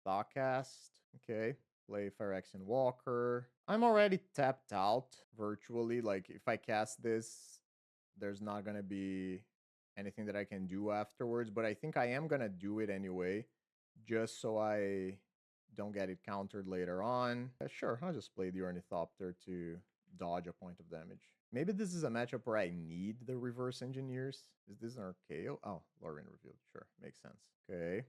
Thoughtcast. Okay. Play Phyrexian Walker. I'm already tapped out virtually. Like, if I cast this, there's not going to be anything that I can do afterwards. But I think I am going to do it anyway, just so I don't get it countered later on. Sure, I'll just play the Ornithopter to dodge a point of damage. Maybe this is a matchup where I need the Reverse Engineers. Is this an Archaeo? Oh, Lorien revealed. Sure, makes sense. Okay.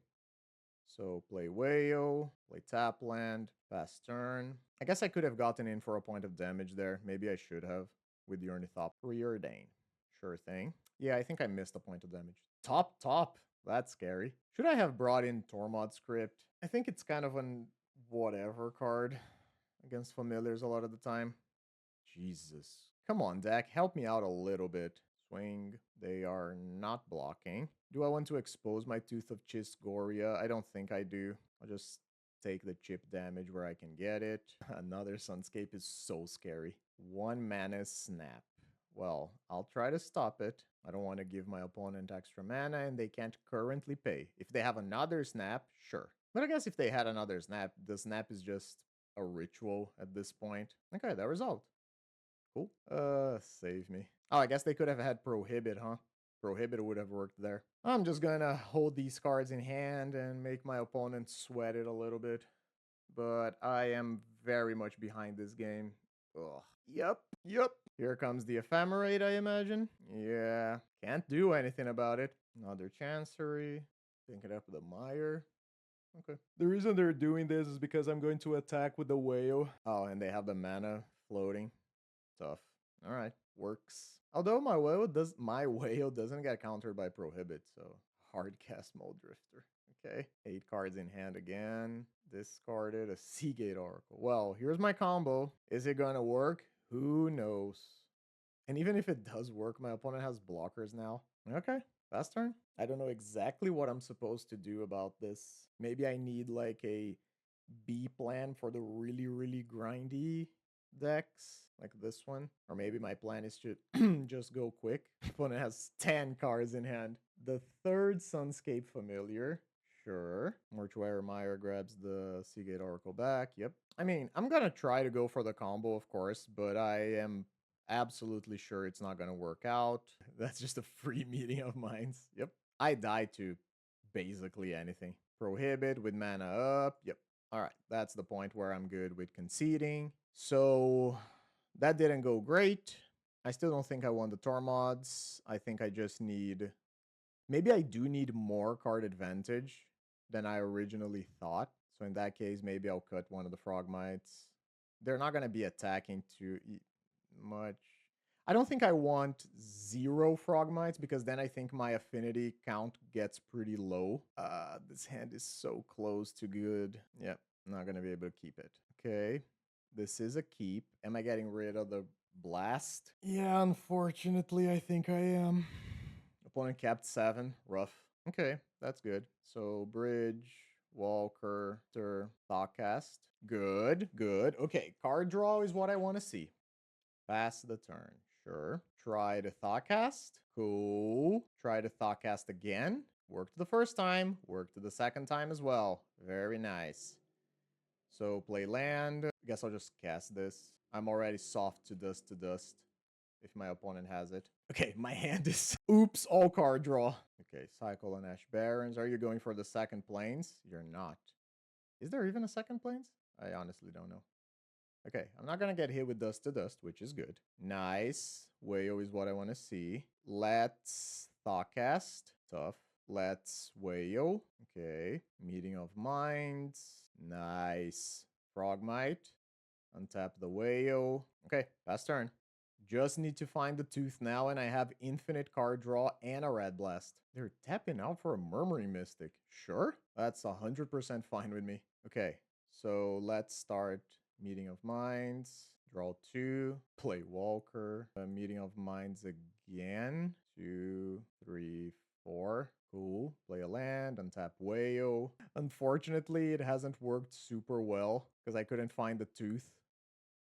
So play Whale, play tap land, pass turn. I guess I could have gotten in for a point of damage there. Maybe I should have with the Ornithopter. Preordain. Sure thing. Yeah, I think I missed a point of damage. Top. That's scary. Should I have brought in Tormod Script? I think it's kind of an whatever card against familiars a lot of the time. Jesus. Come on, deck. Help me out a little bit. Swing. They are not blocking. Do I want to expose my Tooth of Chisgoria? I don't think I do. I'll just take the chip damage where I can get it. Another Sunscape is so scary. 1 mana Snap. Well, I'll try to stop it. I don't want to give my opponent extra mana and they can't currently pay. If they have another Snap, sure. But I guess if they had another Snap, the Snap is just a ritual at this point. Okay, that resolved. Cool. Save me. Oh, I guess they could have had Prohibit, huh? Prohibit would have worked there. I'm just gonna hold these cards in hand and make my opponent sweat it a little bit. But I am very much behind this game. Ugh. Yep. Yep. Here comes the ephemerate, I imagine. Yeah. Can't do anything about it. Another chancery. Pick it up with a mire. Okay. The reason they're doing this is because I'm going to attack with the whale. Oh, and they have the mana floating. Tough. All right. Works. Although my whale doesn't get countered by prohibit, so hard cast Mold Drifter. Okay. 8 cards in hand again. Discarded a Seagate Oracle. Well, here's my combo. Is it gonna work? Who knows? And even if it does work, my opponent has blockers now. Okay, fast turn. I don't know exactly what I'm supposed to do about this. Maybe I need like a B plan for the really, really grindy decks, like this one. Or maybe my plan is to just go quick. Opponent has 10 cards in hand. The third Sunscape Familiar. Sure. Mortuary Mire grabs the Seagate Oracle back. Yep. I mean, I'm gonna try to go for the combo, of course, but I am absolutely sure it's not gonna work out. That's just a free meeting of minds. Yep. I die to basically anything. Prohibit with mana up. Yep. All right. That's the point where I'm good with conceding. So that didn't go great. I still don't think I won the Tormods. I think I just need... Maybe I do need more card advantage than I originally thought. So in that case, maybe I'll cut one of the Frogmites. They're not going to be attacking too much. I don't think I want 0 Frogmites because then I think my affinity count gets pretty low. This hand is so close to good. Yep, not going to be able to keep it. Okay, this is a keep. Am I getting rid of the blast? Yeah, unfortunately, I think I am. Opponent capped 7. Rough. Okay, that's good. So bridge, Walker, Thoughtcast. Good, good. Okay, card draw is what I want to see. Pass the turn. Sure. Try to Thoughtcast. Cool. Try to Thoughtcast again. Worked the first time. Worked the second time as well. Very nice. So play land. Guess I'll just cast this. I'm already soft to dust if my opponent has it. Okay, my hand is... Oops, all card draw. Okay, Cycle and Ash Barrens. Are you going for the second plains? You're not. Is there even a second plains? I honestly don't know. Okay, I'm not going to get hit with dust to dust, which is good. Nice. Wayo is what I want to see. Let's Thoughtcast. Tough. Let's Wayo. Okay. Meeting of Minds. Nice. Frogmite. Untap the Wayo. Okay, fast turn. Just need to find the tooth now, and I have infinite card draw and a red blast. They're tapping out for a Murmuring Mystic. Sure, that's 100% fine with me. Okay, so let's start Meeting of Minds. Draw 2. Play Walker. Meeting of Minds again. 2, 3, 4. Cool. Play a land. Untap Wayo. Unfortunately, it hasn't worked super well because I couldn't find the tooth.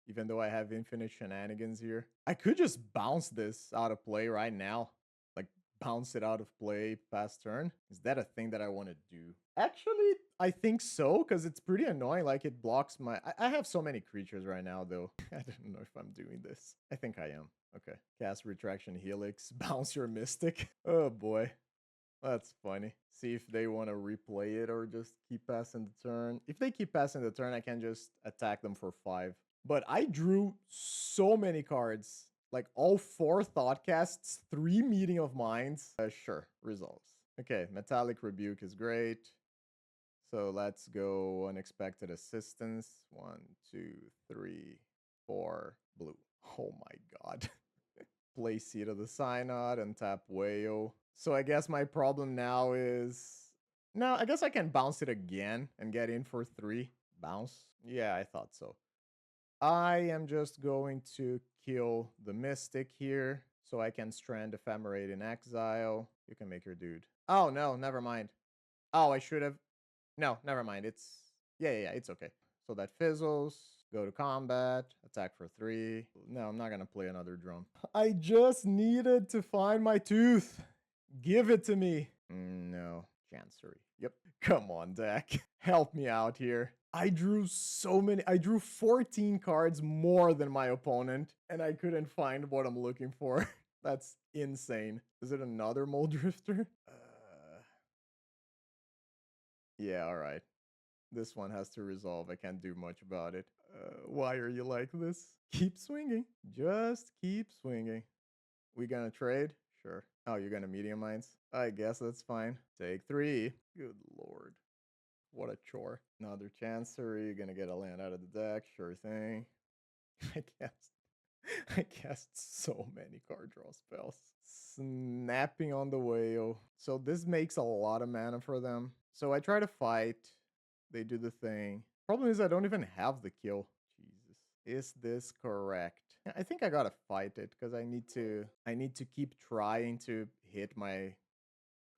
Even though I have infinite shenanigans here. I could just bounce this out of play right now. Like, bounce it out of play past turn. Is that a thing that I want to do? Actually, I think so, because it's pretty annoying. Like, it blocks my... I have so many creatures right now, though. I don't know if I'm doing this. I think I am. Okay. Cast Retraction Helix. Bounce your Mystic. Oh, boy. That's funny. See if they want to replay it or just keep passing the turn. If they keep passing the turn, I can just attack them for 5. But I drew so many cards. Like all 4 Thoughtcasts, 3 Meeting of Minds. Sure, resolves. Okay, Metallic Rebuke is great. So let's go Unexpected Assistance. 1, 2, 3, 4, blue. Oh my god. Play Seed of the Synod and tap Wayo. So I guess my problem now is... No, I guess I can bounce it again and get in for 3. Bounce? Yeah, I thought so. I am just going to kill the Mystic here so I can strand Ephemerate in exile. You can make your dude. Oh, no, never mind. Oh, I should have... No, never mind. It's... Yeah, it's okay. So that fizzles. Go to combat. Attack for 3. No, I'm not going to play another drum. I just needed to find my tooth. Give it to me. No. Chancery. Yep. Come on, deck. Help me out here. I drew 14 cards more than my opponent, and I couldn't find what I'm looking for. That's insane. Is it another Mold Drifter? Yeah, alright. This one has to resolve. I can't do much about it. Why are you like this? Keep swinging. Just keep swinging. We gonna trade? Sure. Oh, you're gonna medium mines? I guess that's fine. Take 3. Good lord. What a chore. Another Chancery. You're gonna get a land out of the deck. Sure thing. I guess. I cast so many card draw spells. Snapping on the Whale. So this makes a lot of mana for them. So I try to fight. They do the thing. Problem is I don't even have the kill. Jesus. Is this correct? I think I gotta fight it because I need to keep trying to hit my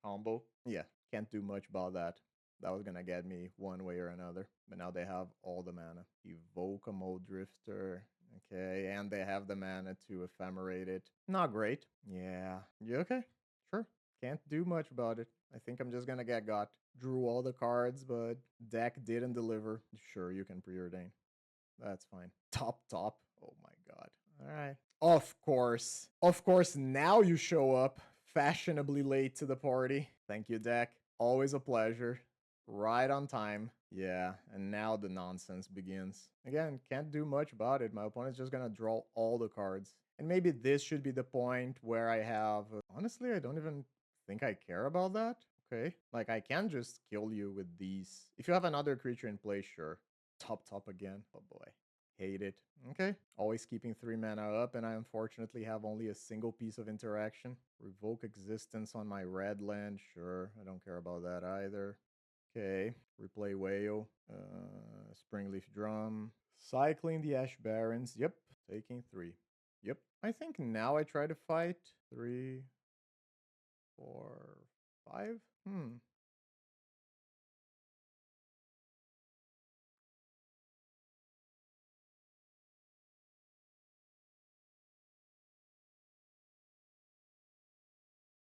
combo. Yeah, can't do much about that. That was gonna get me one way or another. But now they have all the mana. Evoke a Mold Drifter. Okay, and they have the mana to ephemerate it. Not great. Yeah. You okay? Sure. Can't do much about it. I think I'm just gonna get got. Drew all the cards, but deck didn't deliver. Sure, you can preordain. That's fine. Top. Oh my god. All right. Of course. Of course, now you show up fashionably late to the party. Thank you, deck. Always a pleasure. Right on time. Yeah, and now the nonsense begins. Again, can't do much about it. My opponent's just gonna draw all the cards. And maybe this should be the point where I have... honestly, I don't even think I care about that. Okay. Like, I can just kill you with these. If you have another creature in play, sure. Top again. Oh boy. Hate it. Okay. Always keeping 3 mana up, and I unfortunately have only a single piece of interaction. Revoke existence on my red land. Sure. I don't care about that either. Okay. Replay Whale. Springleaf Drum. Cycling the Ash Barrens. Yep. Taking 3. Yep. I think now I try to fight. 3, 4, 5.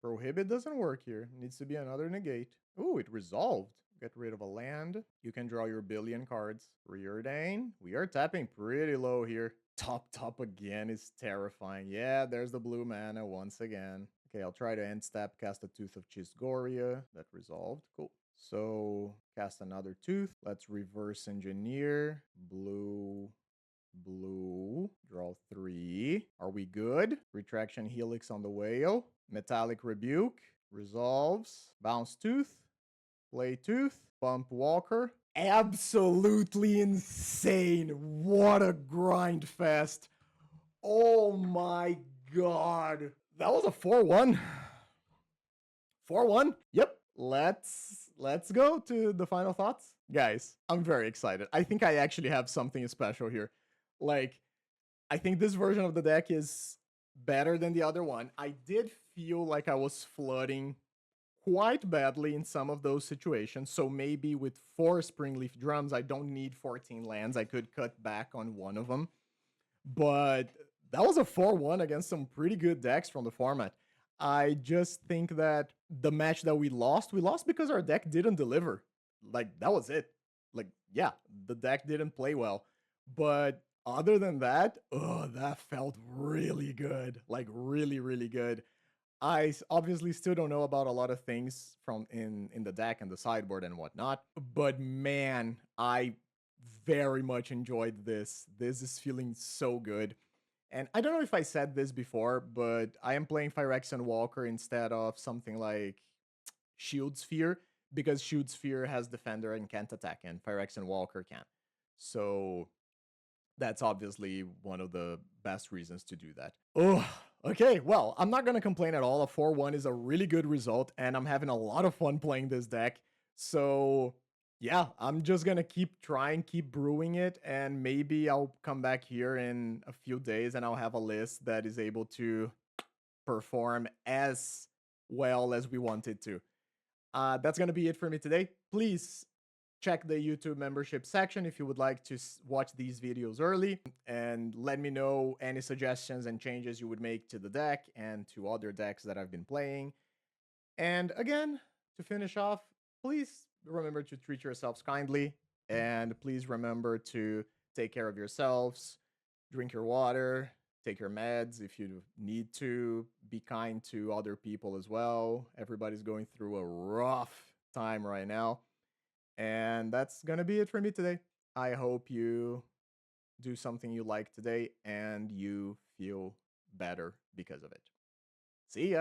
Prohibit doesn't work here. Needs to be another negate. Ooh, it resolved. Get rid of a land. You can draw your billion cards. Preordain. We are tapping pretty low here. Top again is terrifying. Yeah, there's the blue mana once again. Okay, I'll try to end step, cast a Tooth of Chisgoria. That resolved. Cool. So, cast another Tooth. Let's reverse engineer. Blue, draw 3. Are we good? Retraction Helix on the Whale. Metallic Rebuke. Resolves. Bounce Tooth. Play Tooth. Bump Walker. Absolutely insane. What a grind fest. Oh my god. That was a 4-1. 4-1? Yep. Let's go to the final thoughts. Guys, I'm very excited. I think I actually have something special here. Like, I think this version of the deck is better than the other one. I did feel like I was flooding quite badly in some of those situations. So maybe with 4 Springleaf Drums, I don't need 14 lands. I could cut back on one of them. But that was a 4-1 against some pretty good decks from the format. I just think that the match that we lost because our deck didn't deliver. Like, that was it. Like, yeah, the deck didn't play well. But other than that, that felt really good. Like, really good. I obviously still don't know about a lot of things from in the deck and the sideboard and whatnot. But man, I very much enjoyed this. This is feeling so good. And I don't know if I said this before, but I am playing Phyrexian Walker instead of something like Shield Sphere, because Shield Sphere has Defender and can't attack, and Phyrexian Walker can. So that's obviously one of the best reasons to do that. Oh, okay. Well, I'm not going to complain at all. A 4-1 is a really good result, and I'm having a lot of fun playing this deck. So yeah, I'm just going to keep trying, keep brewing it, and maybe I'll come back here in a few days and I'll have a list that is able to perform as well as we want it to. That's going to be it for me today. Please check the YouTube membership section if you would like to watch these videos early, and let me know any suggestions and changes you would make to the deck and to other decks that I've been playing. And again, to finish off, please remember to treat yourselves kindly, and please remember to take care of yourselves, drink your water, take your meds if you need to, be kind to other people as well. Everybody's going through a rough time right now. And that's going to be it for me today. I hope you do something you like today, and you feel better because of it. See ya.